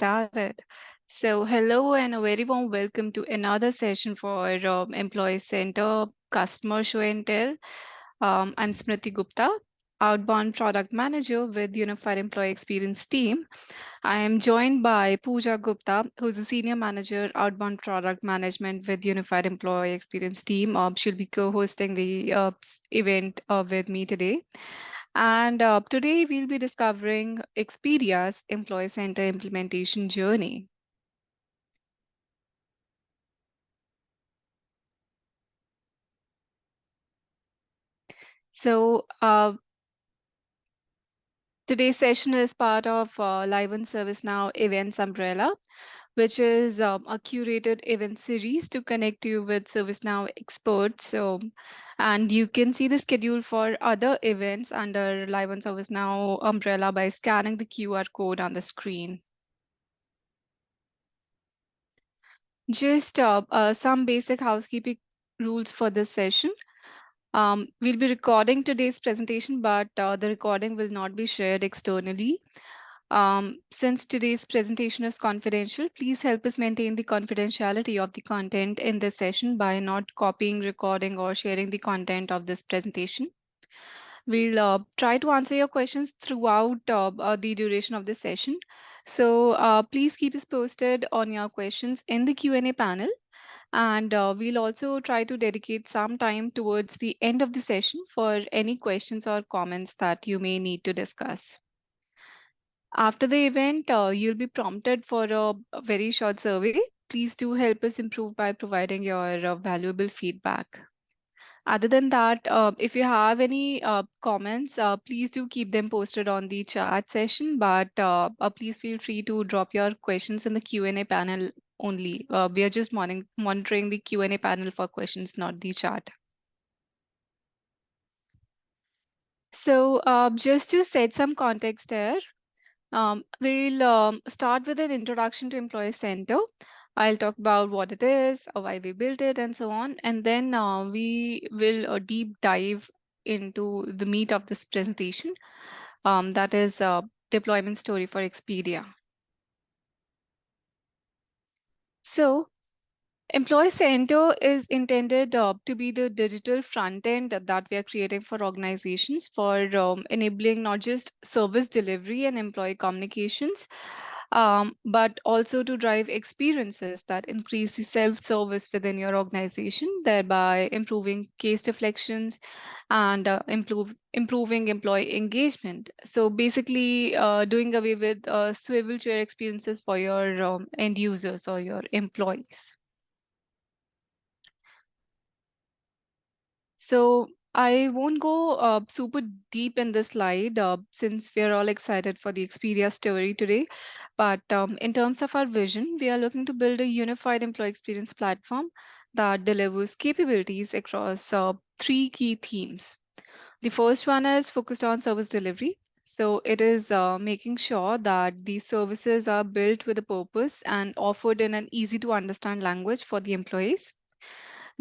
started. So, hello and a very warm welcome to another session for Employee Center Customer Show and Tell. I'm Smriti Gupta, Outbound Product Manager with Unified Employee Experience Team. I am joined by Pooja Gupta, who's a Senior Manager, Outbound Product Management with Unified Employee Experience Team. She'll be co-hosting the event with me today. And today we'll be discovering Expedia's Employee Center implementation journey. So today's session is part of Live on ServiceNow Events Umbrella, which is a curated event series to connect you with ServiceNow experts. And you can see the schedule for other events under Live on ServiceNow umbrella by scanning the QR code on the screen. Just some basic housekeeping rules for this session. We'll be recording today's presentation, but the recording will not be shared externally. Since today's presentation is confidential, please help us maintain the confidentiality of the content in this session by not copying, recording, or sharing the content of this presentation. We'll try to answer your questions throughout the duration of this session. So please keep us posted on your questions in the Q&A panel. And we'll also try to dedicate some time towards the end of the session for any questions or comments that you may need to discuss. After the event, you'll be prompted for a very short survey. Please do help us improve by providing your valuable feedback. Other than that, if you have any comments, please do keep them posted on the chat session, but please feel free to drop your questions in the Q&A panel only. We are just monitoring the Q&A panel for questions, not the chat. So just to set some context there, we'll start with an introduction to Employee Center. I'll talk about what it is, why we built it, and so on. And then we will deep dive into the meat of this presentation. That is deployment story for Expedia. So Employee Center is intended to be the digital front end that we are creating for organizations for enabling not just service delivery and employee communications, but also to drive experiences that increase the self-service within your organization, thereby improving case deflections and improving employee engagement. So basically, doing away with swivel chair experiences for your end users or your employees. So I won't go super deep in this slide since we're all excited for the Expedia story today. But in terms of our vision, we are looking to build a unified employee experience platform that delivers capabilities across three key themes. The first one is focused on service delivery. So it is making sure that these services are built with a purpose and offered in an easy to understand language for the employees.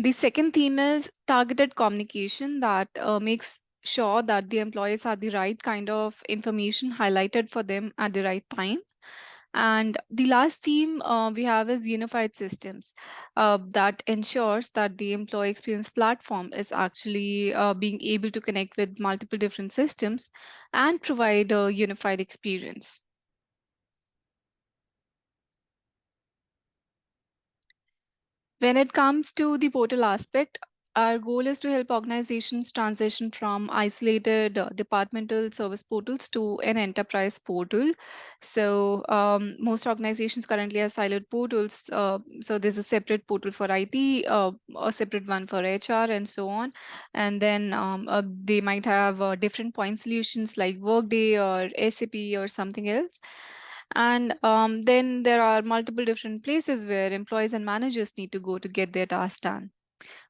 The second theme is targeted communication that makes sure that the employees have the right kind of information highlighted for them at the right time. And the last theme we have is unified systems that ensures that the employee experience platform is actually being able to connect with multiple different systems and provide a unified experience. When it comes to the portal aspect, our goal is to help organizations transition from isolated departmental service portals to an enterprise portal. So most organizations currently have siloed portals. So there's a separate portal for IT, a separate one for HR, and so on. And then they might have different point solutions like Workday or SAP or something else. And then there are multiple different places where employees and managers need to go to get their tasks done.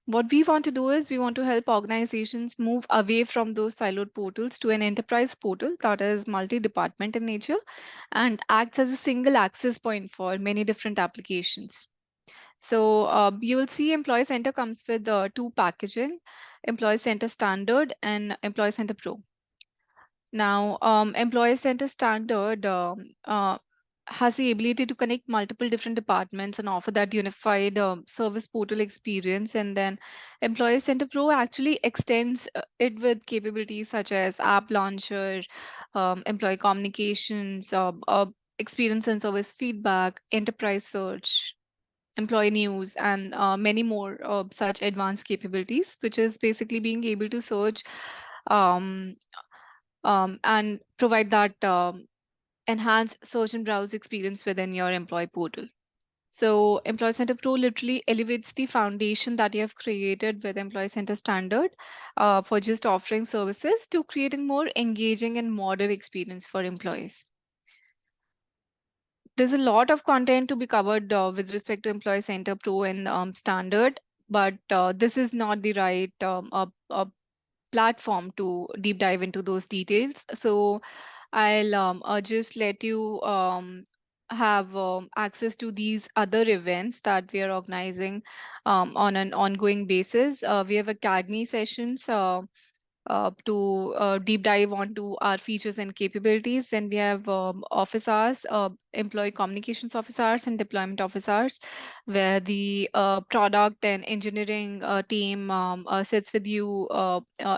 What we want to do is we want to help organizations move away from those siloed portals to an enterprise portal that is multi-department in nature and acts as a single access point for many different applications. So you will see Employee Center comes with two packaging, Employee Center Standard and Employee Center Pro. Now, Employee Center Standard has the ability to connect multiple different departments and offer that unified service portal experience. And then Employee Center Pro actually extends it with capabilities such as app launcher, employee communications, experience and service feedback, enterprise search, employee news, and many more such advanced capabilities, which is basically being able to search um, and provide that enhanced search and browse experience within your employee portal. So Employee Center Pro literally elevates the foundation that you have created with Employee Center Standard for just offering services to creating more engaging and modern experience for employees. There's a lot of content to be covered with respect to Employee Center Pro and Standard, but this is not the right platform to deep dive into those details. So I'll just let you have access to these other events that we are organizing on an ongoing basis. We have academy sessions to deep dive onto our features and capabilities. Then we have office hours, employee communications office hours, and deployment office hours, where the product and engineering team sits with you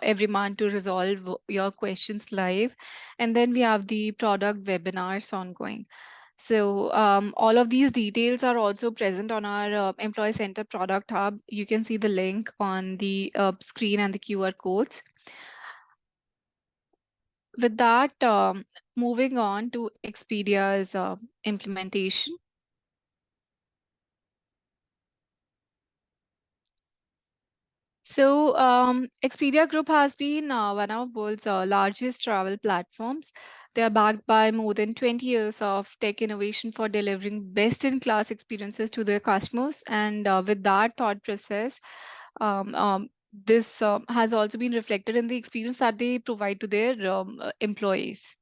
every month to resolve your questions live. And then we have the product webinars ongoing. So all of these details are also present on our Employee Center Product Hub. You can see the link on the screen and the QR codes. With that, moving on to Expedia's implementation. So, Expedia Group has been one of the world's largest travel platforms. They are backed by more than 20 years of tech innovation for delivering best-in-class experiences to their customers. And with that thought process, this has also been reflected in the experience that they provide to their employees.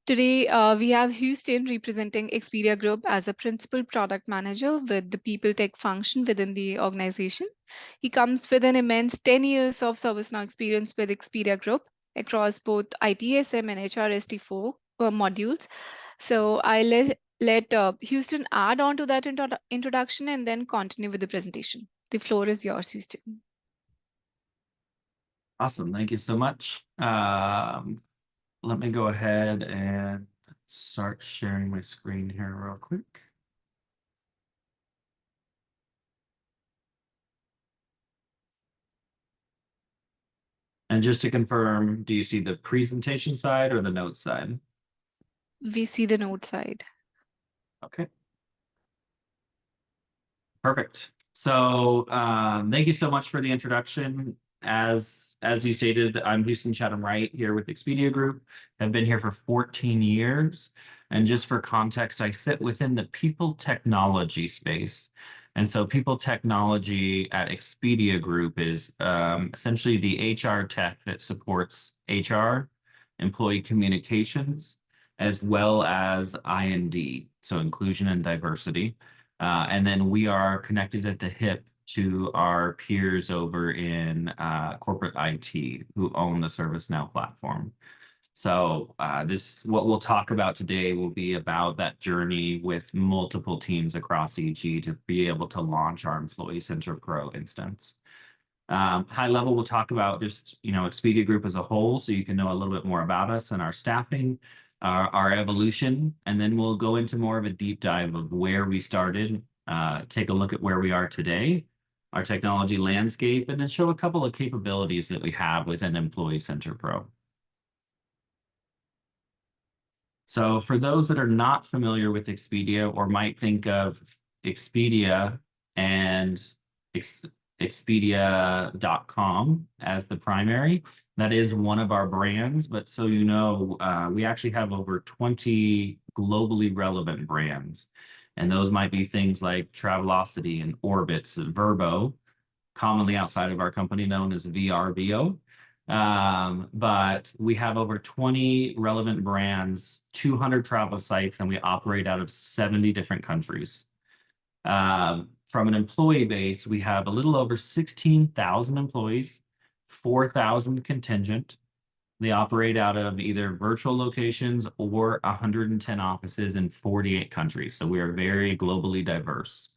Today, we have Houston representing Expedia Group as a principal product manager with the people tech function within the organization. He comes with an immense 10 years of ServiceNow experience with Expedia Group across both ITSM and HRSD4 modules. So I let Houston add on to that introduction and then continue with the presentation. The floor is yours, Houston. Awesome. Thank you so much. Let me go ahead and start sharing my screen here real quick. And just to confirm, do you see the presentation side or the notes side? We see the note side. Okay. Perfect. So thank you so much for the introduction. As you stated, I'm Houston Chatham Wright here with Expedia Group. I've been here for 14 years. And just for context, I sit within the people technology space. And so people technology at Expedia Group is essentially the HR tech that supports HR, employee communications, as well as I&D, so inclusion and diversity. And then we are connected at the hip to our peers over in corporate IT who own the ServiceNow platform. So what we'll talk about today will be about that journey with multiple teams across EG to be able to launch our Employee Center Pro instance. High level, we'll talk about just, Expedia Group as a whole, so you can know a little bit more about us and our staffing, our evolution, and then we'll go into more of a deep dive of where we started, take a look at where we are today, our technology landscape, and then show a couple of capabilities that we have within Employee Center Pro. So for those that are not familiar with Expedia or might think of Expedia and Expedia.com as the primary. That is one of our brands, but so you know, we actually have over 20 globally relevant brands. And those might be things like Travelocity and Orbitz and Verbo, commonly outside of our company known as VRBO. But we have over 20 relevant brands, 200 travel sites, and we operate out of 70 different countries. From an employee base, we have a little over 16,000 employees, 4,000 contingent. They operate out of either virtual locations or 110 offices in 48 countries. So we are very globally diverse.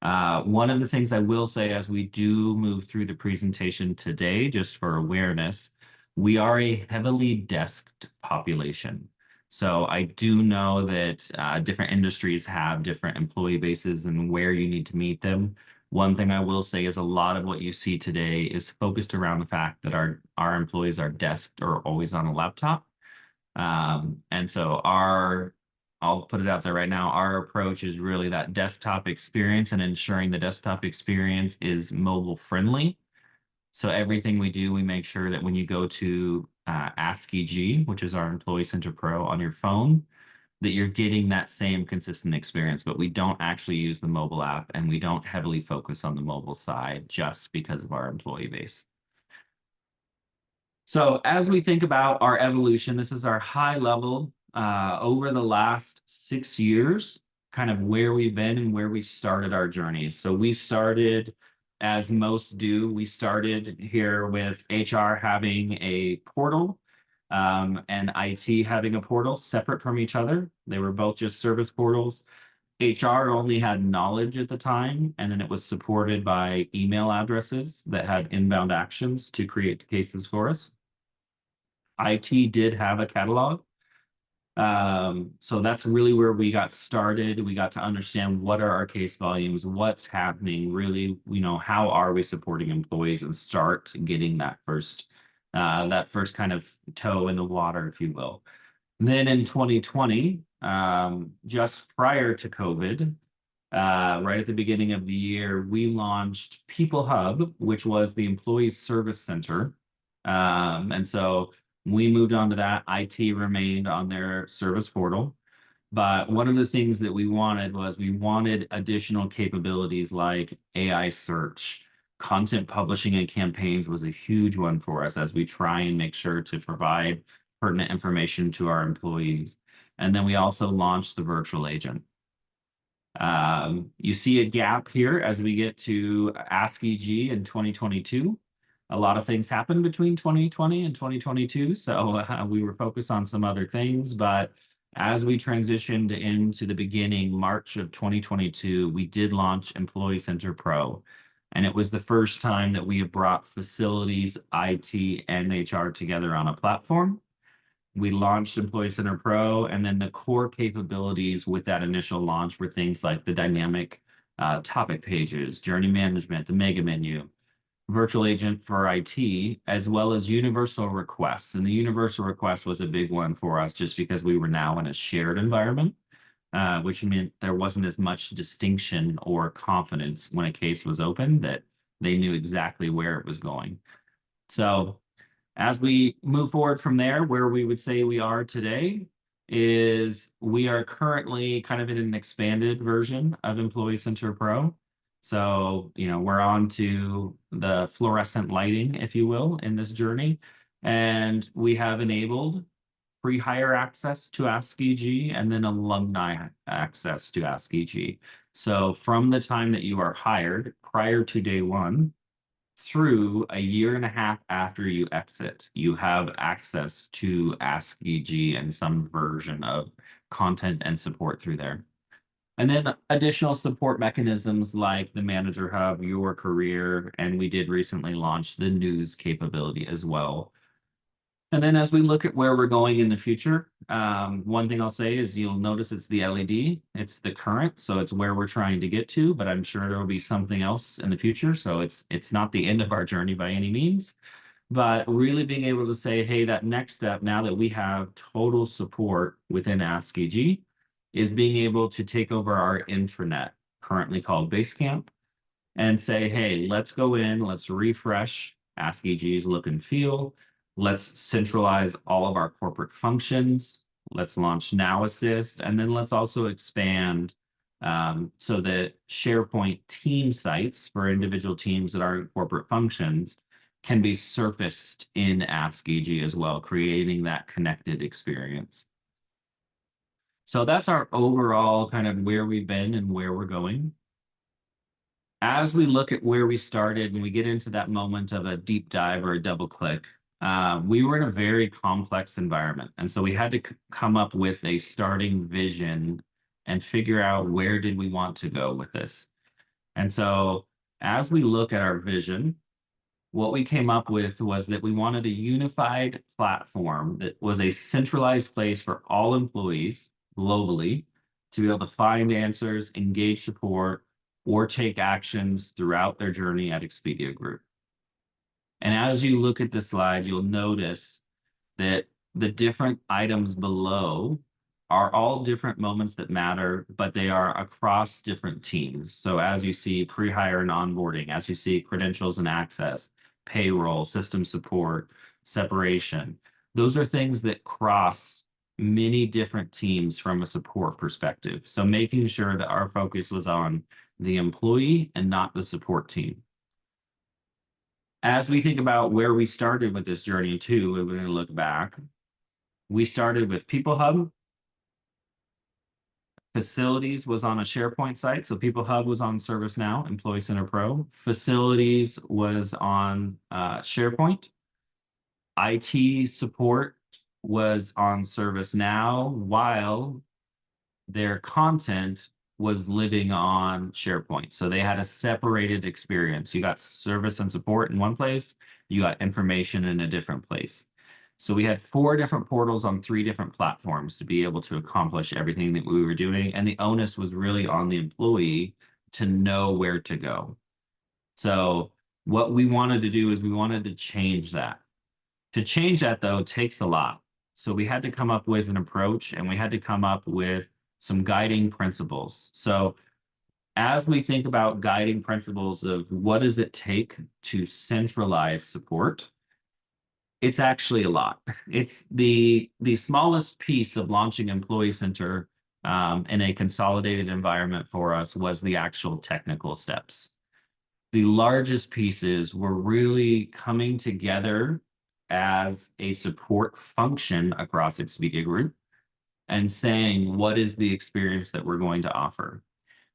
One of the things I will say as we do move through the presentation today, just for awareness, we are a heavily desked population. So I do know that different industries have different employee bases and where you need to meet them. One thing I will say is a lot of what you see today is focused around the fact that our employees are desked or always on a laptop. And so I'll put it out there right now, our approach is really that desktop experience and ensuring the desktop experience is mobile friendly. So everything we do, we make sure that when you go to AskEG, which is our Employee Center Pro on your phone, that you're getting that same consistent experience, but we don't actually use the mobile app and we don't heavily focus on the mobile side just because of our employee base. So as we think about our evolution, this is our high level over the last 6 years, kind of where we've been and where we started our journey. So we started, as most do, we started here with HR having a portal and IT having a portal separate from each other. They were both just service portals. HR only had knowledge at the time, and then it was supported by email addresses that had inbound actions to create cases for us. IT did have a catalog. So that's really where we got started. We got to understand what are our case volumes, what's happening, really, how are we supporting employees and start getting that first kind of toe in the water, if you will. Then in 2020, just prior to COVID, right at the beginning of the year, we launched People Hub, which was the Employee Service Center. And so we moved on to that. IT remained on their service portal. But one of the things that we wanted additional capabilities like AI search, content publishing and campaigns was a huge one for us as we try and make sure to provide pertinent information to our employees. And then we also launched the virtual agent. You see a gap here as we get to AskEG in 2022. A lot of things happened between 2020 and 2022, so we were focused on some other things. But as we transitioned into the beginning, March of 2022, we did launch Employee Center Pro. And it was the first time that we have brought facilities, IT, and HR together on a platform. We launched Employee Center Pro, and then the core capabilities with that initial launch were things like the dynamic topic pages, journey management, the mega menu, virtual agent for IT, as well as universal requests. And the universal request was a big one for us just because we were now in a shared environment, which meant there wasn't as much distinction or confidence when a case was open that they knew exactly where it was going. So as we move forward from there, where we would say we are today is we are currently kind of in an expanded version of Employee Center Pro. So, we're on to the fluorescent lighting, if you will, in this journey. And we have enabled pre-hire access to AskEG and then alumni access to AskEG. So from the time that you are hired prior to day one, through a year and a half after you exit, you have access to AskEG and some version of content and support through there. And then additional support mechanisms like the Manager Hub, Your Career, and we did recently launch the news capability as well. And then as we look at where we're going in the future, one thing I'll say is you'll notice it's the LED, it's the current, so it's where we're trying to get to, but I'm sure there will be something else in the future. So it's not the end of our journey by any means, but really being able to say, hey, that next step, now that we have total support within AskEG, is being able to take over our intranet, currently called Basecamp, and say, hey, let's go in, let's refresh AskEG's look and feel. Let's centralize all of our corporate functions. Let's launch Now Assist, and then let's also expand so that SharePoint team sites for individual teams that are in corporate functions can be surfaced in AskEG as well, creating that connected experience. So that's our overall kind of where we've been and where we're going. As we look at where we started and we get into that moment of a deep dive or a double click, We were in a very complex environment. And so we had to come up with a starting vision and figure out where did we want to go with this. And so as we look at our vision, what we came up with was that we wanted a unified platform that was a centralized place for all employees globally to be able to find answers, engage support, or take actions throughout their journey at Expedia Group. And as you look at the slide, you'll notice that the different items below are all different moments that matter, but they are across different teams. So as you see pre-hire and onboarding, as you see credentials and access, payroll, system support, separation, those are things that cross many different teams from a support perspective. So making sure that our focus was on the employee and not the support team. As we think about where we started with this journey too, we're going to look back. We started with People Hub. Facilities was on a SharePoint site. So People Hub was on ServiceNow, Employee Center Pro. Facilities was on SharePoint. IT support was on ServiceNow, while their content was living on SharePoint. So they had a separated experience. You got service and support in one place, you got information in a different place. So we had 4 different portals on 3 different platforms to be able to accomplish everything that we were doing. And the onus was really on the employee to know where to go. So what we wanted to do is we wanted to change that. To change that, though, takes a lot. So we had to come up with an approach, and we had to come up with some guiding principles. So as we think about guiding principles of what does it take to centralize support, it's actually a lot. It's the smallest piece of launching Employee Center in a consolidated environment for us was the actual technical steps. The largest pieces were really coming together as a support function across Expedia Group and saying, what is the experience that we're going to offer?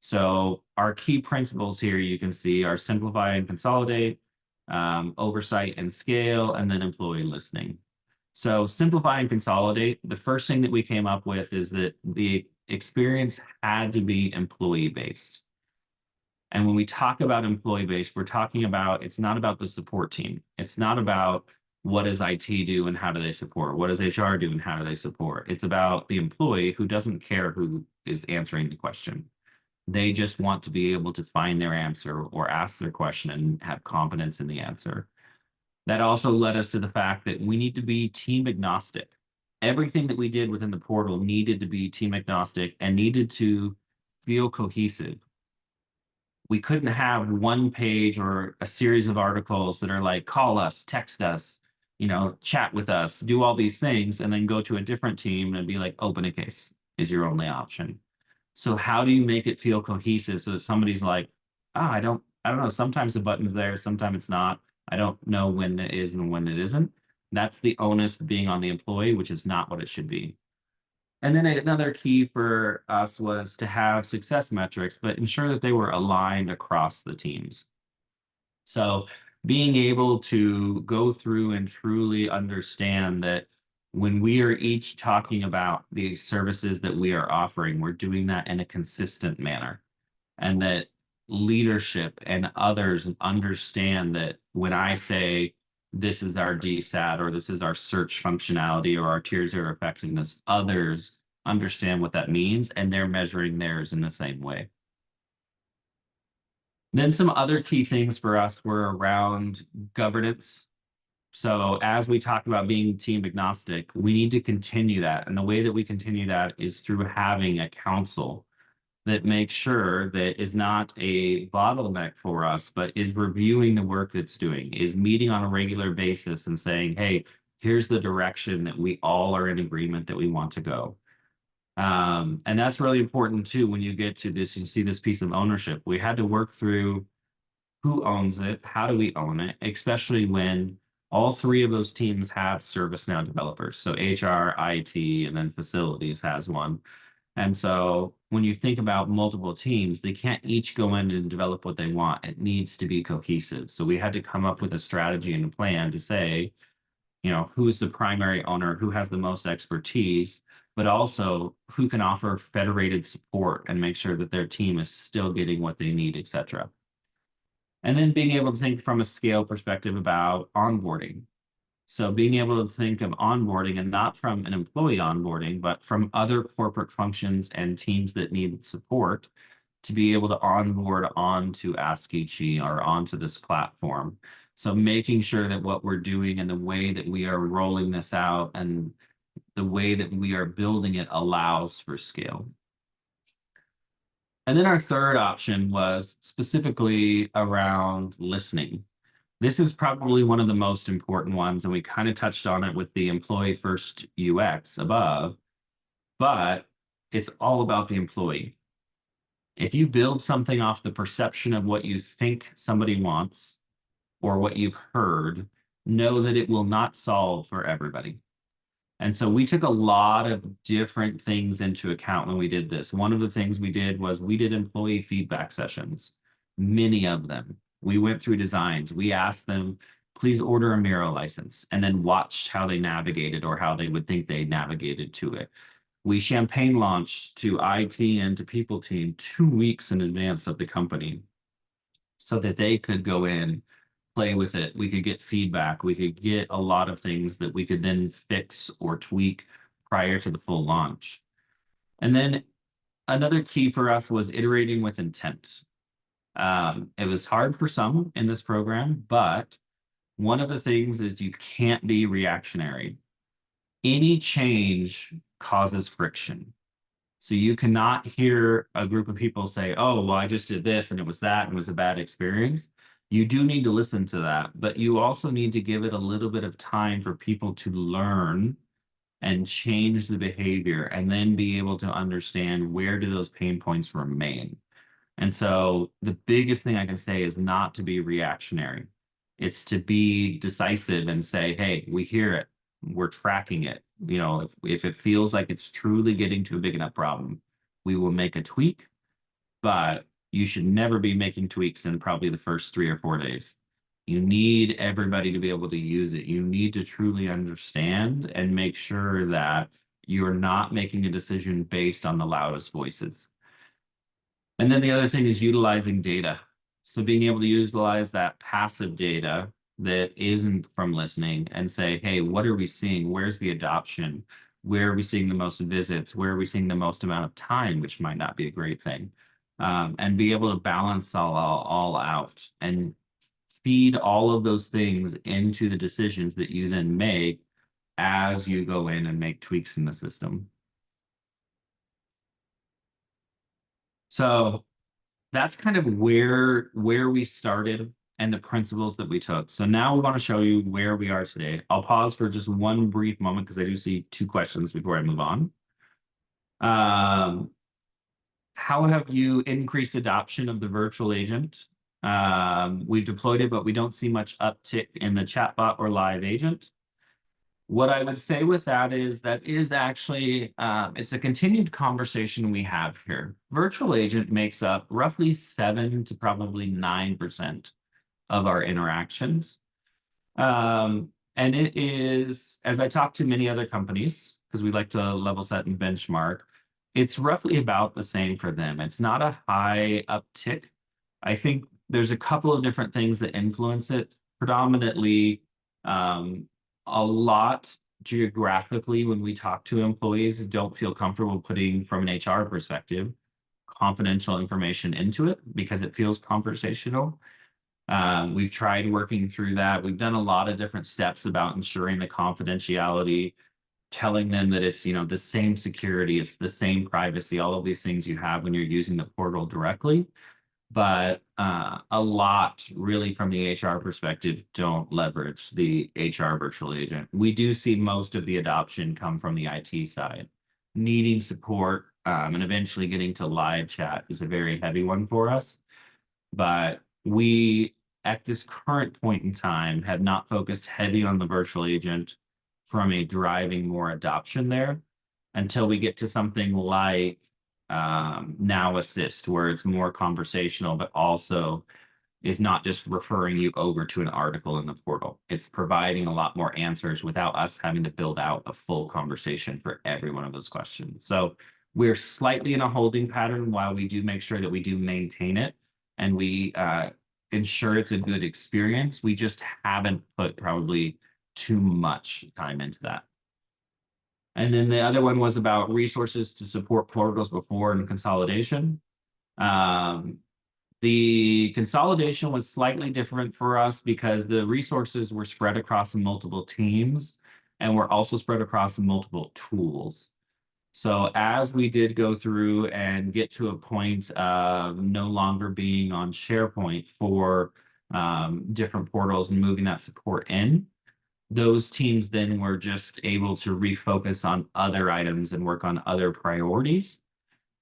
So our key principles here you can see are simplify and consolidate, oversight and scale, and then employee listening. So simplify and consolidate, the first thing that we came up with is that the experience had to be employee-based. And when we talk about employee-based, we're talking about, it's not about the support team. It's not about what does IT do and how do they support? What does HR do and how do they support? It's about the employee who doesn't care who is answering the question. They just want to be able to find their answer or ask their question and have confidence in the answer. That also led us to the fact that we need to be team agnostic. Everything that we did within the portal needed to be team agnostic and needed to feel cohesive. We couldn't have one page or a series of articles that are like, call us, text us, chat with us, do all these things, and then go to a different team and be like, open a case is your only option. So how do you make it feel cohesive so that somebody's like, I don't know, sometimes the button's there, sometimes it's not. I don't know when it is and when it isn't. That's the onus being on the employee, which is not what it should be. And then another key for us was to have success metrics, but ensure that they were aligned across the teams. So being able to go through and truly understand that when we are each talking about the services that we are offering, we're doing that in a consistent manner. And that leadership and others understand that when I say this is our DSAT or this is our search functionality or our tier 0 effectiveness, others understand what that means and they're measuring theirs in the same way. Then some other key things for us were around governance. So as we talk about being team agnostic, we need to continue that. And the way that we continue that is through having a council that makes sure that is not a bottleneck for us, but is reviewing the work that's doing, is meeting on a regular basis and saying, hey, here's the direction that we all are in agreement that we want to go. And that's really important too, when you get to this, you see this piece of ownership. We had to work through who owns it, how do we own it, especially when all 3 of those teams have ServiceNow developers. So HR, IT, and then facilities has one. And so when you think about multiple teams, they can't each go in and develop what they want. It needs to be cohesive. So we had to come up with a strategy and a plan to say, who's the primary owner, who has the most expertise, but also who can offer federated support and make sure that their team is still getting what they need, et cetera. And then being able to think from a scale perspective about onboarding. So being able to think of onboarding and not from an employee onboarding, but from other corporate functions and teams that need support to be able to onboard onto AskEG or onto this platform. So making sure that what we're doing and the way that we are rolling this out and the way that we are building it allows for scale. And then our third option was specifically around listening. This is probably one of the most important ones, and we kind of touched on it with the employee first UX above, but it's all about the employee. If you build something off the perception of what you think somebody wants or what you've heard, know that it will not solve for everybody. And so we took a lot of different things into account when we did this. One of the things we did was we did employee feedback sessions, many of them. We went through designs. We asked them, please order a Miro license, and then watched how they navigated or how they would think they navigated to it. We champagne launched to IT and to people team 2 weeks in advance of the company so that they could go in, play with it. We could get feedback. We could get a lot of things that we could then fix or tweak prior to the full launch. And then another key for us was iterating with intent. It was hard for some in this program, but one of the things is you can't be reactionary. Any change causes friction. So you cannot hear a group of people say, oh, well, I just did this and it was that and it was a bad experience. You do need to listen to that, but you also need to give it a little bit of time for people to learn and change the behavior and then be able to understand where do those pain points remain. And so the biggest thing I can say is not to be reactionary. It's to be decisive and say, hey, we hear it. We're tracking it. If it feels like it's truly getting to a big enough problem, we will make a tweak, but you should never be making tweaks in probably the first 3 or 4 days. You need everybody to be able to use it. You need to truly understand and make sure that you're not making a decision based on the loudest voices. And then the other thing is utilizing data. So being able to utilize that passive data that isn't from listening and say, hey, what are we seeing? Where's the adoption? Where are we seeing the most visits? Where are we seeing the most amount of time, which might not be a great thing? And be able to balance all out and feed all of those things into the decisions that you then make as you go in and make tweaks in the system. So that's kind of where we started and the principles that we took. So now we want to show you where we are today. I'll pause for just one brief moment because I do see 2 questions before I move on. How have you increased adoption of the virtual agent? We've deployed it, but we don't see much uptick in the chatbot or live agent. What I would say with that is actually, it's a continued conversation we have here. Virtual agent makes up roughly 7 to probably 9% of our interactions. And it is, as I talk to many other companies, because we like to level set and benchmark, it's roughly about the same for them. It's not a high uptick. I think there's a couple of different things that influence it. Predominantly, a lot geographically, when we talk to employees, don't feel comfortable putting, from an HR perspective, confidential information into it because it feels conversational. We've tried working through that. We've done a lot of different steps about ensuring the confidentiality, telling them that it's, the same security, it's the same privacy, all of these things you have when you're using the portal directly. But a lot really from the HR perspective don't leverage the HR virtual agent. We do see most of the adoption come from the IT side. Needing support and eventually getting to live chat is a very heavy one for us. But we, at this current point in time, have not focused heavy on the virtual agent from a driving more adoption there until we get to something like Now Assist, where it's more conversational, but also is not just referring you over to an article in the portal. It's providing a lot more answers without us having to build out a full conversation for every one of those questions. So we're slightly in a holding pattern while we do make sure that we do maintain it and we ensure it's a good experience. We just haven't put probably too much time into that. And then the other one was about resources to support portals before and consolidation. The consolidation was slightly different for us because the resources were spread across multiple teams and were also spread across multiple tools. So as we did go through and get to a point of no longer being on SharePoint for different portals and moving that support in, those teams then were just able to refocus on other items and work on other priorities.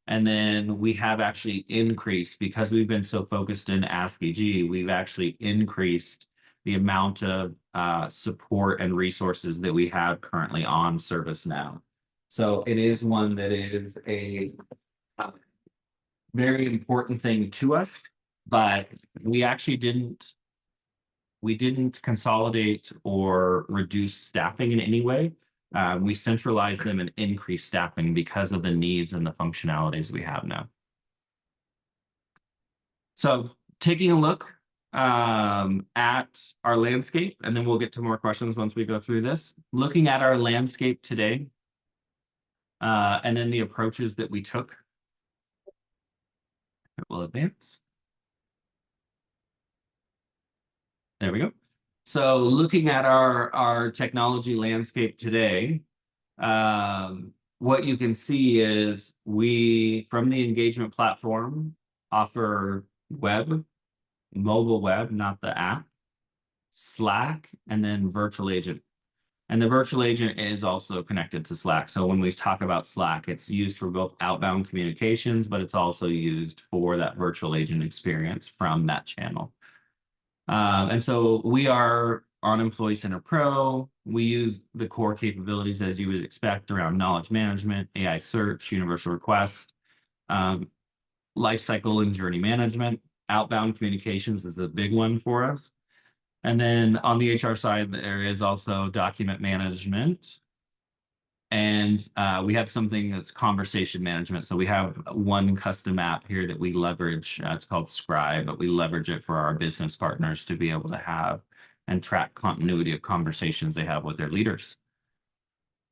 And then we have actually increased, because we've been so focused in AskEG, we've actually increased the amount of support and resources that we have currently on ServiceNow. So it is one that is a very important thing to us, but we actually didn't consolidate or reduce staffing in any way. We centralized them and increased staffing because of the needs and the functionalities we have now. So taking a look at our landscape, and then we'll get to more questions once we go through this. Looking at our landscape today, and then the approaches that we took. It will advance. There we go. So looking at our technology landscape today, what you can see is we, from the engagement platform, offer web, mobile web, not the app, Slack, and then virtual agent. And the virtual agent is also connected to Slack. So when we talk about Slack, it's used for both outbound communications, but it's also used for that virtual agent experience from that channel. And so we are on Employee Center Pro. We use the core capabilities as you would expect around knowledge management, AI search, universal request, lifecycle and journey management. Outbound communications is a big one for us. And then on the HR side, there is also document management. And we have something that's conversation management. So we have one custom app here that we leverage. It's called Scribe, but we leverage it for our business partners to be able to have and track continuity of conversations they have with their leaders.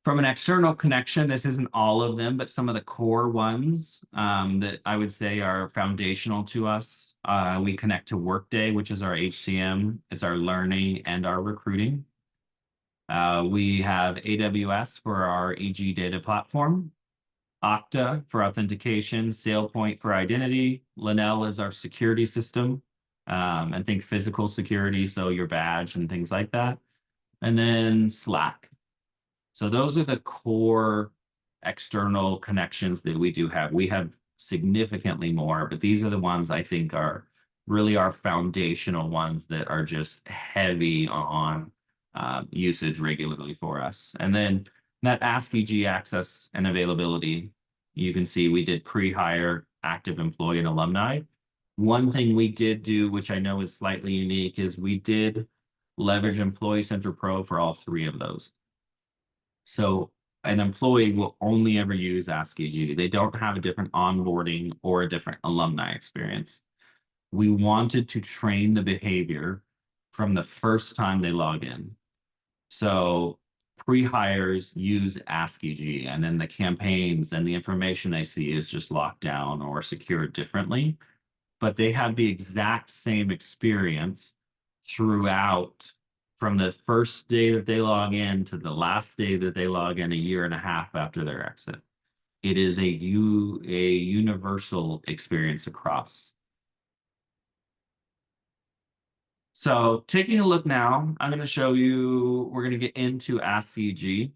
From an external connection, this isn't all of them, but some of the core ones that I would say are foundational to us. We connect to Workday, which is our HCM. It's our learning and our recruiting. We have AWS for our EG data platform, Okta for authentication, SailPoint for identity, Linnell is our security system, and think physical security, so your badge and things like that, and then Slack. So those are the core external connections that we do have. We have significantly more, but these are the ones I think are really our foundational ones that are just heavy on usage regularly for us. And then that AskEG access and availability, you can see we did pre-hire, active employee, and alumni. One thing we did do, which I know is slightly unique, is we did leverage Employee Center Pro for all three of those. So an employee will only ever use AskEG. They don't have a different onboarding or a different alumni experience. We wanted to train the behavior from the first time they log in. So pre-hires use AskEG, and then the campaigns and the information they see is just locked down or secured differently. But they have the exact same experience throughout, from the first day that they log in to the last day that they log in a year and a half after their exit. It is a universal experience across. So taking a look now, I'm going to show you, we're going to get into AskEG.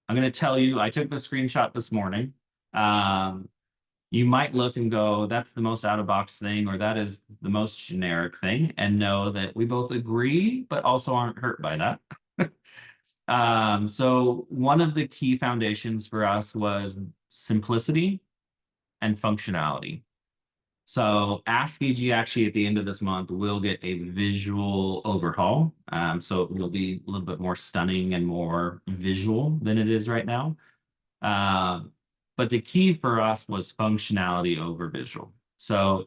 I'm going to tell you, I took the screenshot this morning. You might look and go, that's the most out-of-box thing, or that is the most generic thing, and know that we both agree, but also aren't hurt by that. So one of the key foundations for us was simplicity and functionality. So Ask AG actually at the end of this month will get a visual overhaul. So it will be a little bit more stunning and more visual than it is right now. But the key for us was functionality over visual. So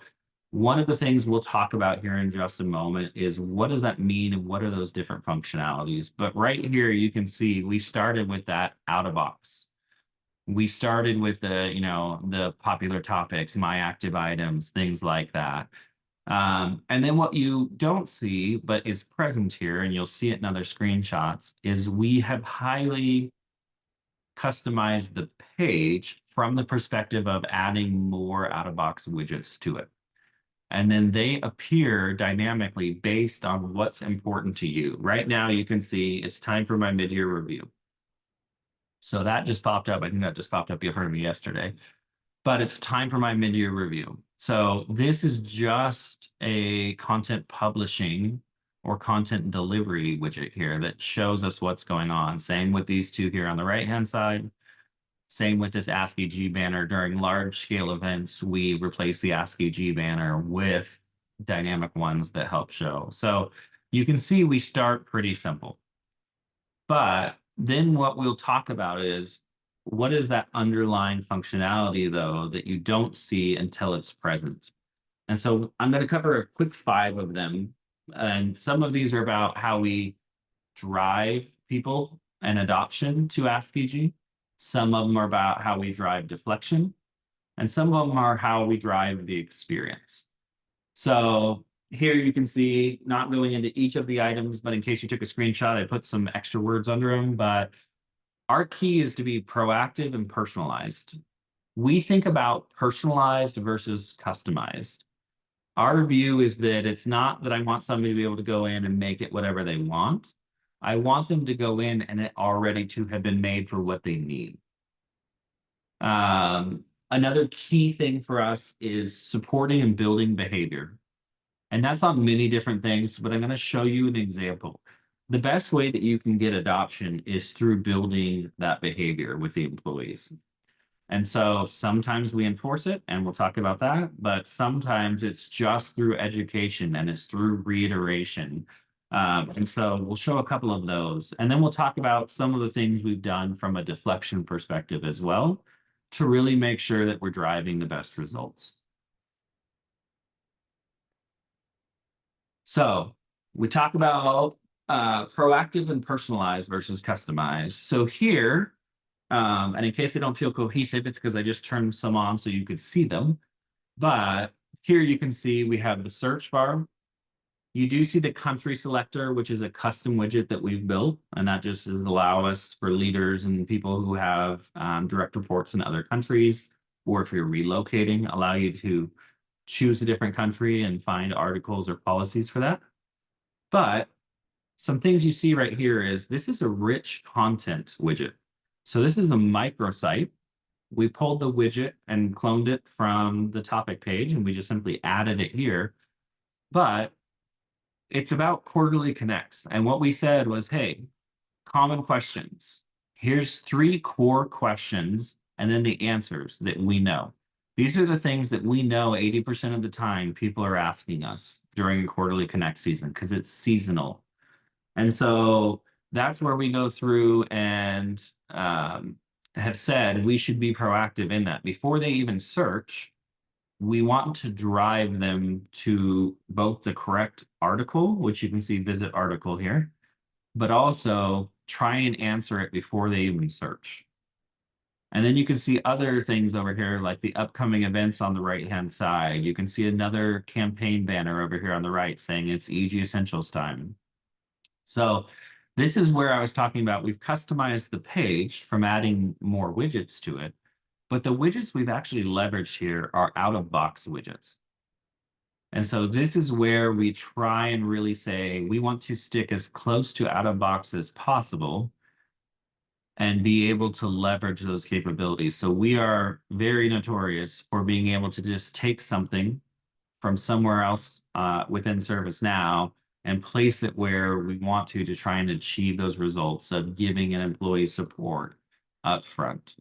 one of the things we'll talk about here in just a moment is what does that mean and what are those different functionalities? But right here, you can see we started with that out of box. We started with the popular topics, my active items, things like that. And then what you don't see, but is present here, and you'll see it in other screenshots, is we have highly customized the page from the perspective of adding more out-of-box widgets to it. And then they appear dynamically based on what's important to you. Right now, you can see it's time for my mid-year review. So that just popped up. I think that just popped up in front of me yesterday. But it's time for my mid-year review. So this is just a content publishing or content delivery widget here that shows us what's going on. Same with these two here on the right-hand side. Same with this Ask AG banner. During large-scale events, we replace the Ask AG banner with dynamic ones that help show. So you can see we start pretty simple. But then what we'll talk about is what is that underlying functionality, though, that you don't see until it's present. And so I'm going to cover a quick 5 of them. And some of these are about how we drive people and adoption to Ask AG. Some of them are about how we drive deflection. And some of them are how we drive the experience. So here you can see, not going into each of the items, but in case you took a screenshot, I put some extra words under them. But our key is to be proactive and personalized. We think about personalized versus customized. Our view is that it's not that I want somebody to be able to go in and make it whatever they want. I want them to go in and it already to have been made for what they need. Another key thing for us is supporting and building behavior. And that's on many different things, but I'm going to show you an example. The best way that you can get adoption is through building that behavior with the employees. And so sometimes we enforce it, and we'll talk about that, but sometimes it's just through education and it's through reiteration. And so we'll show a couple of those, and then we'll talk about some of the things we've done from a deflection perspective as well to really make sure that we're driving the best results. So we talk about proactive and personalized versus customized. So here, and in case they don't feel cohesive, it's because I just turned some on so you could see them. But here you can see we have the search bar. You do see the country selector, which is a custom widget that we've built. And that just is allow us for leaders and people who have direct reports in other countries, or if you're relocating, allow you to choose a different country and find articles or policies for that. But some things you see right here is this is a rich content widget. So this is a microsite. We pulled the widget and cloned it from the topic page, and we just simply added it here. But it's about quarterly connects. And what we said was, hey, common questions. Here's 3 core questions, and then the answers that we know. These are the things that we know 80% of the time people are asking us during a quarterly connect season because it's seasonal. And so that's where we go through and have said we should be proactive in that. Before they even search, we want to drive them to both the correct article, which you can see visit article here, but also try and answer it before they even search. And then you can see other things over here, like the upcoming events on the right-hand side. You can see another campaign banner over here on the right saying it's EG Essentials time. So this is where I was talking about. We've customized the page from adding more widgets to it, but the widgets we've actually leveraged here are out-of-box widgets. And so this is where we try and really say we want to stick as close to out-of-box as possible and be able to leverage those capabilities. So we are very notorious for being able to just take something from somewhere else within ServiceNow and place it where we want to try and achieve those results of giving an employee support up front.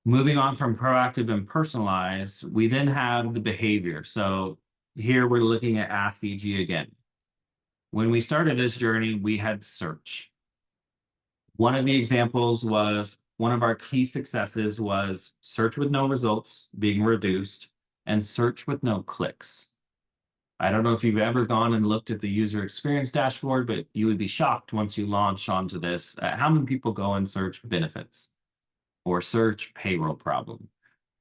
Moving on from proactive and personalized, we then have the behavior. So here we're looking at Ask EG again. When we started this journey, we had search. One of the examples was one of our key successes was search with no results being reduced and search with no clicks. I don't know if you've ever gone and looked at the user experience dashboard, but you would be shocked once you launch onto this at how many people go and search benefits or search payroll problem.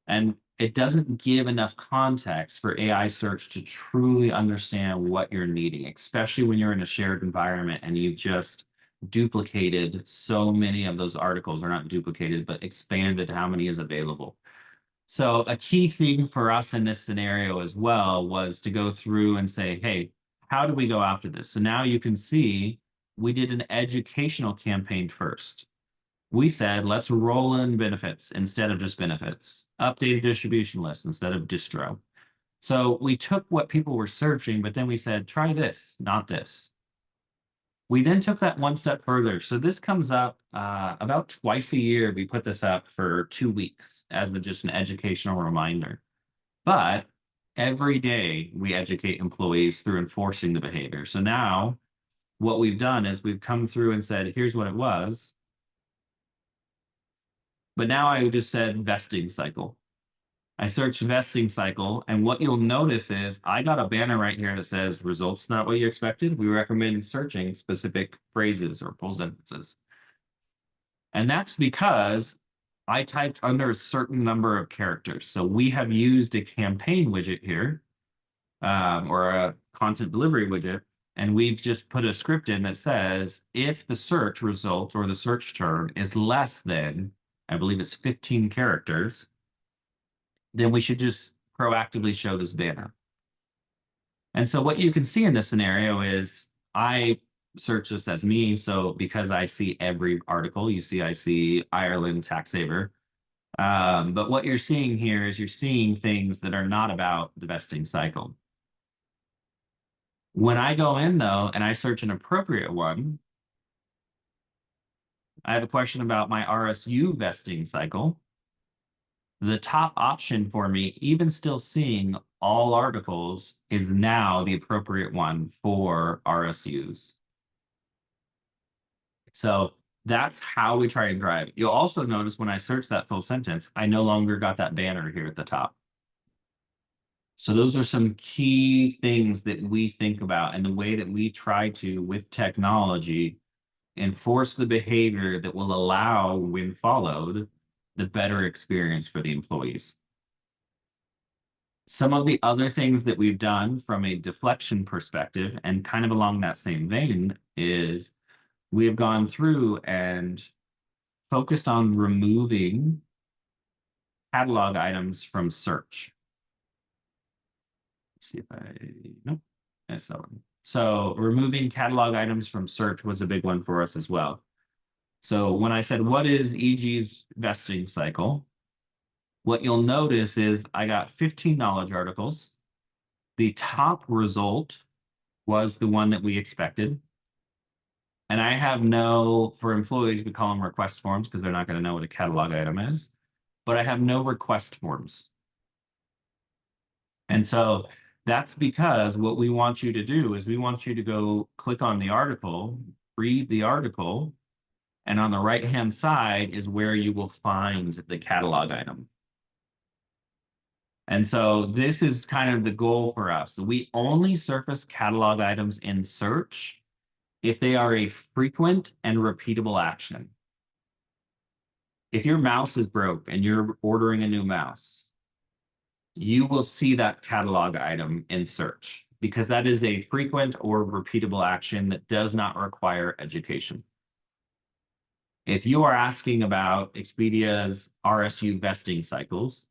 And it doesn't give enough context for AI search to truly understand what you're needing, especially when you're in a shared environment and you've just duplicated so many of those articles, or not duplicated, but expanded how many is available. So a key thing for us in this scenario as well was to go through and say, hey, how do we go after this? So now you can see we did an educational campaign first. We said, let's roll in benefits instead of just benefits, updated distribution list instead of distro. So we took what people were searching, but then we said, try this, not this. We then took that one step further. So this comes up about twice a year. We put this up for 2 weeks as just an educational reminder. But every day we educate employees through enforcing the behavior. So now what we've done is we've come through and said, here's what it was. But now I just said vesting cycle. I searched vesting cycle, and what you'll notice is I got a banner right here that says results not what you expected. We recommend searching specific phrases or full sentences. And that's because I typed under a certain number of characters. So we have used a campaign widget here, or a content delivery widget, and we've just put a script in that says if the search result or the search term is less than, I believe it's 15 characters, then we should just proactively show this banner. And so what you can see in this scenario is I search this as me. So because I see every article, you see, I see Ireland tax saver. But what you're seeing here is you're seeing things that are not about the vesting cycle. When I go in though, and I search an appropriate one, I have a question about my RSU vesting cycle. The top option for me, even still seeing all articles, is now the appropriate one for RSUs. So that's how we try and drive. You'll also notice when I search that full sentence, I no longer got that banner here at the top. So those are some key things that we think about and the way that we try to, with technology, enforce the behavior that will allow, when followed, the better experience for the employees. Some of the other things that we've done from a deflection perspective, and kind of along that same vein, is we have gone through and focused on removing catalog items from search. Let's see if nope, that's that one. So removing catalog items from search was a big one for us as well. So when I said, what is EG's vesting cycle? What you'll notice is I got 15 knowledge articles. The top result was the one that we expected. And I have no, for employees, we call them request forms because they're not going to know what a catalog item is, but I have no request forms. And so that's because what we want you to do is we want you to go click on the article, read the article, and on the right-hand side is where you will find the catalog item. And so this is kind of the goal for us. We only surface catalog items in search if they are a frequent and repeatable action. If your mouse is broke and you're ordering a new mouse, you will see that catalog item in search because that is a frequent or repeatable action that does not require education. If you are asking about Expedia's RSU vesting cycles,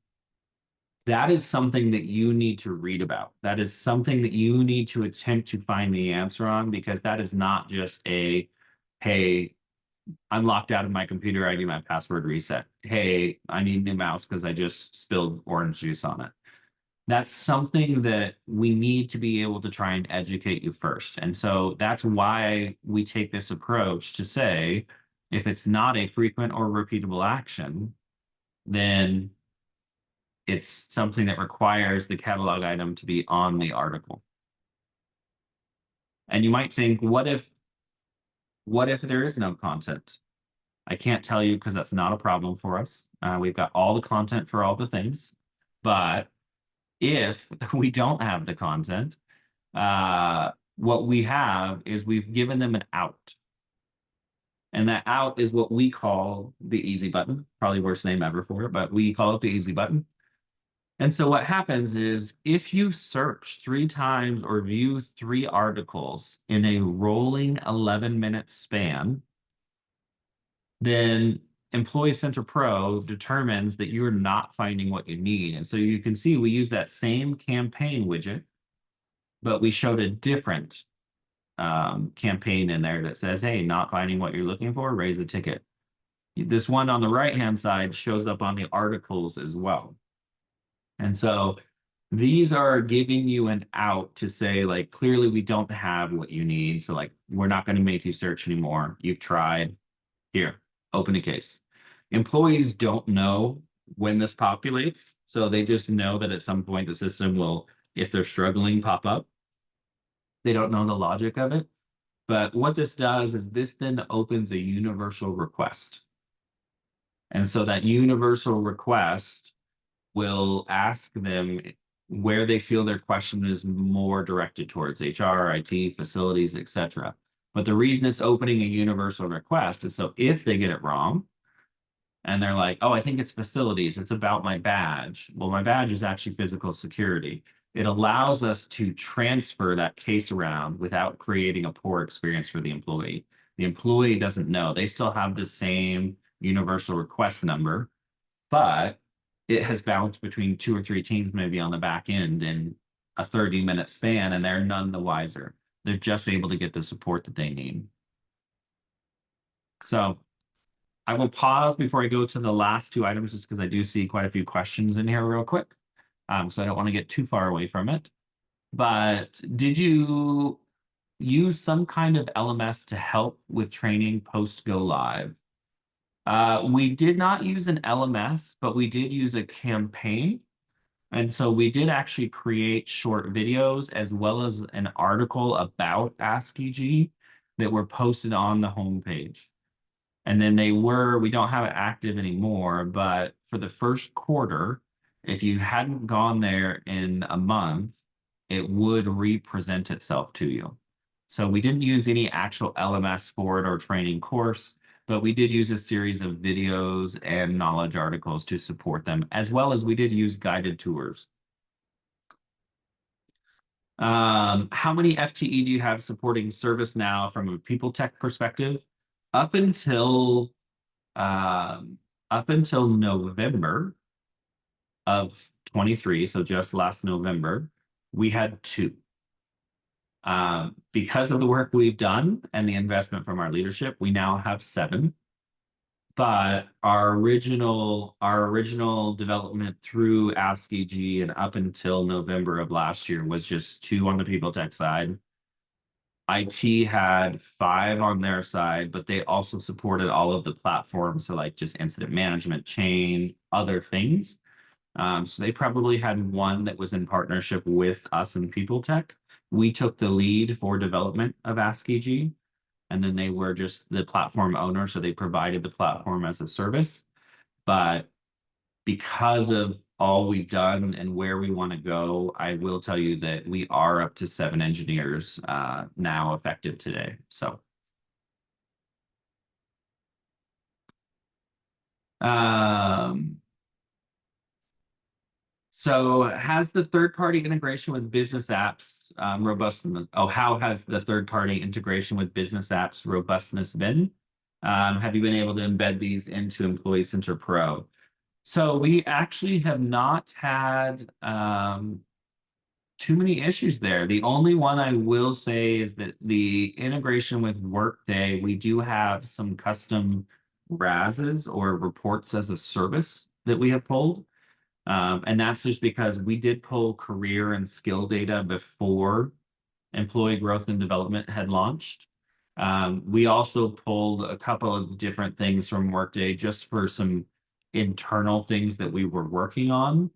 that is something that you need to read about. That is something that you need to attempt to find the answer on because that is not just a, hey, I'm locked out of my computer, I need my password reset. Hey, I need a new mouse because I just spilled orange juice on it. That's something that we need to be able to try and educate you first. And so that's why we take this approach to say, if it's not a frequent or repeatable action, then it's something that requires the catalog item to be on the article. And you might think, what if there is no content? I can't tell you because that's not a problem for us. We've got all the content for all the things. But if we don't have the content, what we have is we've given them an out. And that out is what we call the easy button. Probably worst name ever for it, but we call it the easy button. And so what happens is if you search 3 times or view 3 articles in a rolling 11-minute span, then Employee Center Pro determines that you're not finding what you need. And so you can see we use that same campaign widget, but we showed a different campaign in there that says, hey, not finding what you're looking for, raise a ticket. This one on the right-hand side shows up on the articles as well. And so these are giving you an out to say, like, clearly we don't have what you need. So like, we're not going to make you search anymore. You've tried. Here, open a case. Employees don't know when this populates. So they just know that at some point the system will, if they're struggling, pop up. They don't know the logic of it. But what this does is this then opens a universal request. And so that universal request will ask them where they feel their question is more directed towards HR, IT, facilities, etc. But the reason it's opening a universal request is so if they get it wrong and they're like, oh, I think it's facilities, it's about my badge. Well, my badge is actually physical security. It allows us to transfer that case around without creating a poor experience for the employee. The employee doesn't know. They still have the same universal request number, but it has bounced between 2 or 3 teams maybe on the back end in a 30-minute span, and they're none the wiser. They're just able to get the support that they need. So I will pause before I go to the last 2 items, just because I do see quite a few questions in here real quick. So I don't want to get too far away from it. But did you use some kind of LMS to help with training post go live? We did not use an LMS, but we did use a campaign. And so we did actually create short videos as well as an article about AskEG that were posted on the homepage. And then we don't have it active anymore, but for the first quarter, if you hadn't gone there in a month, it would represent itself to you. So we didn't use any actual LMS for it or training course, but we did use a series of videos and knowledge articles to support them, as well as we did use guided tours. How many FTE do you have supporting ServiceNow from a people tech perspective? Up until November of 23, so just last November, we had 2. Because of the work we've done and the investment from our leadership, we now have 7. But our original development through AskEG and up until November of last year was just 2 on the people tech side. IT had 5 on their side, but they also supported all of the platforms, so like just incident management, change, other things. So they probably had 1 that was in partnership with us and people tech. We took the lead for development of AskEG, and then they were just the platform owner, so they provided the platform as a service. But because of all we've done and where we want to go, I will tell you that we are up to 7 engineers now effective today. So has the third-party integration with business apps robustness? Oh, how has the third-party integration with business apps robustness been? Have you been able to embed these into Employee Center Pro? So we actually have not had too many issues there. The only one I will say is that the integration with Workday, we do have some custom RASs or reports as a service that we have pulled. And that's just because we did pull career and skill data before employee growth and development had launched. We also pulled a couple of different things from Workday just for some internal things that we were working on.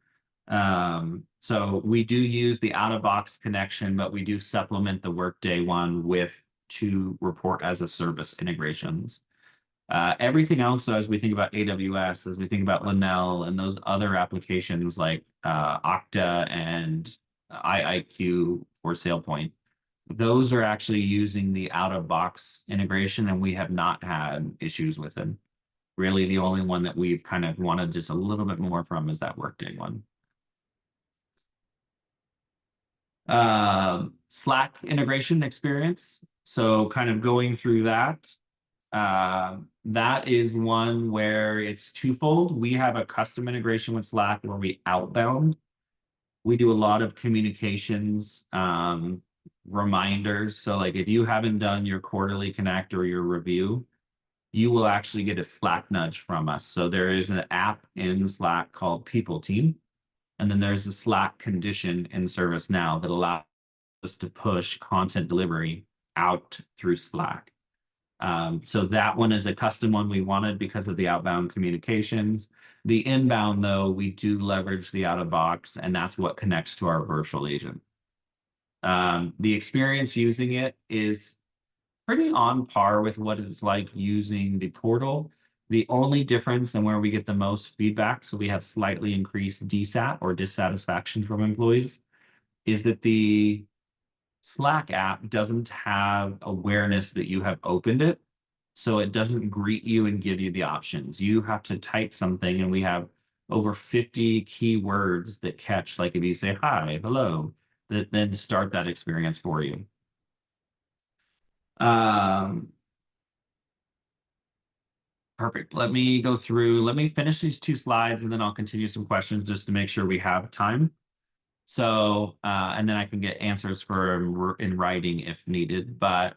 So we do use the out-of-box connection, but we do supplement the Workday one with two report as a service integrations. Everything else, so as we think about AWS, as we think about Linnell and those other applications like Okta and IIQ or SailPoint, those are actually using the out-of-box integration, and we have not had issues with them. Really, the only one that we've kind of wanted just a little bit more from is that Workday one. Slack integration experience. So kind of going through that. That is one where it's twofold. We have a custom integration with Slack where we outbound. We do a lot of communications, reminders. So like if you haven't done your quarterly connect or your review, you will actually get a Slack nudge from us. So there is an app in Slack called People Team. And then there's a Slack condition in ServiceNow that allows us to push content delivery out through Slack. So that one is a custom one we wanted because of the outbound communications. The inbound, though, we do leverage the out of box, and that's what connects to our virtual agent. The experience using it is pretty on par with what it's like using the portal. The only difference and where we get the most feedback, so we have slightly increased DSAT or dissatisfaction from employees, is that the Slack app doesn't have awareness that you have opened it. So it doesn't greet you and give you the options. You have to type something, and we have over 50 keywords that catch, like if you say hi, hello, that then start that experience for you. Perfect. Let me go through, let me finish these two slides and then I'll continue some questions just to make sure we have time. So, and then I can get answers for in writing if needed. But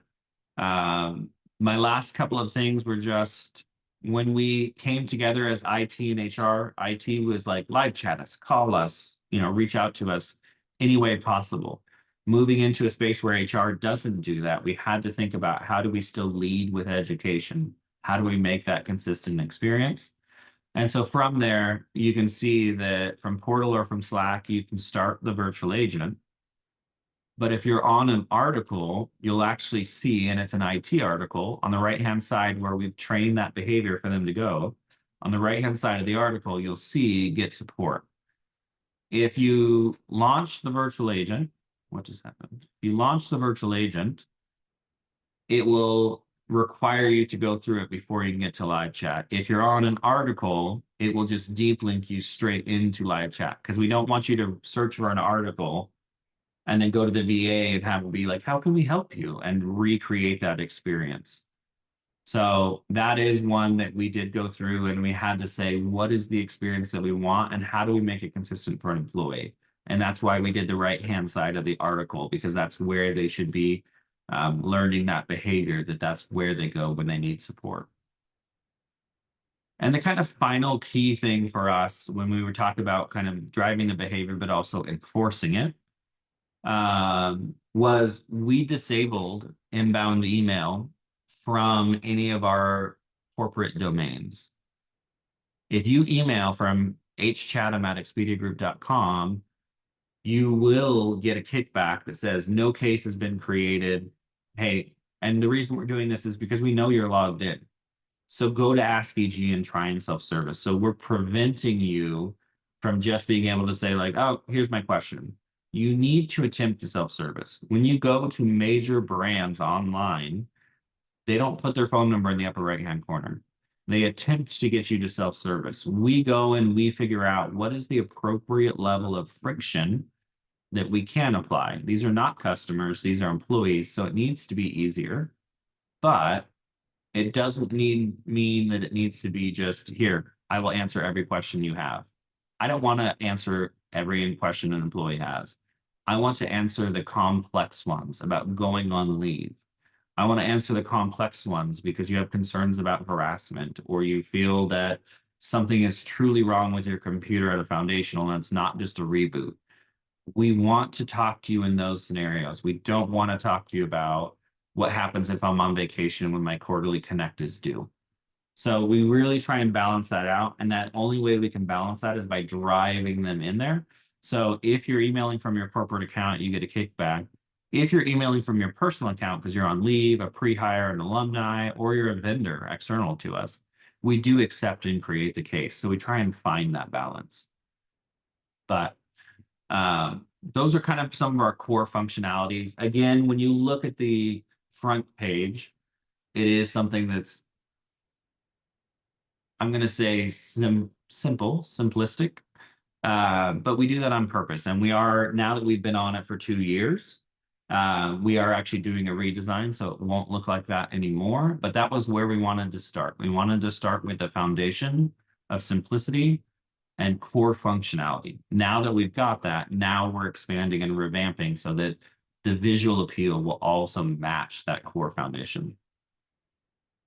my last couple of things were just when we came together as IT and HR, IT was like, live chat us, call us, reach out to us any way possible. Moving into a space where HR doesn't do that, we had to think about how do we still lead with education? How do we make that consistent experience? And so from there, you can see that from Portal or from Slack, you can start the virtual agent. But if you're on an article, you'll actually see, and it's an IT article, on the right-hand side where we've trained that behavior for them to go, on the right-hand side of the article, you'll see Get Support. If you launch the virtual agent, what just happened? If you launch the virtual agent, it will require you to go through it before you can get to live chat. If you're on an article, it will just deep link you straight into live chat because we don't want you to search for an article and then go to the VA and have it be like, how can we help you? And recreate that experience. So that is one that we did go through and we had to say, what is the experience that we want and how do we make it consistent for an employee? And that's why we did the right-hand side of the article, because that's where they should be learning that behavior, that's where they go when they need support. And the kind of final key thing for us when we were talking about kind of driving the behavior, but also enforcing it, was we disabled inbound email from any of our corporate domains. If you email from hchatham@expediagroup.com, you will get a kickback that says no case has been created. Hey, and the reason we're doing this is because we know you're logged in. So go to AskEG and try and self-service. So we're preventing you from just being able to say like, oh, here's my question. You need to attempt to self-service. When you go to major brands online, they don't put their phone number in the upper right-hand corner. They attempt to get you to self-service. We go and we figure out what is the appropriate level of friction that we can apply. These are not customers, these are employees, so it needs to be easier. But it doesn't mean that it needs to be just here, I will answer every question you have. I don't want to answer every question an employee has. I want to answer the complex ones about going on leave. I want to answer the complex ones because you have concerns about harassment or you feel that something is truly wrong with your computer at a foundational and it's not just a reboot. We want to talk to you in those scenarios. We don't want to talk to you about what happens if I'm on vacation when my quarterly connect is due. So we really try and balance that out. And that only way we can balance that is by driving them in there. So if you're emailing from your corporate account, you get a kickback. If you're emailing from your personal account because you're on leave, a pre-hire, an alumni, or you're a vendor external to us, we do accept and create the case. So we try and find that balance. But those are kind of some of our core functionalities. Again, when you look at the front page, it is something that's, I'm going to say simple, simplistic, but we do that on purpose. And we are, now that we've been on it for 2 years, we are actually doing a redesign, so it won't look like that anymore. But that was where we wanted to start. We wanted to start with the foundation of simplicity and core functionality. Now that we've got that, now we're expanding and revamping so that the visual appeal will also match that core foundation.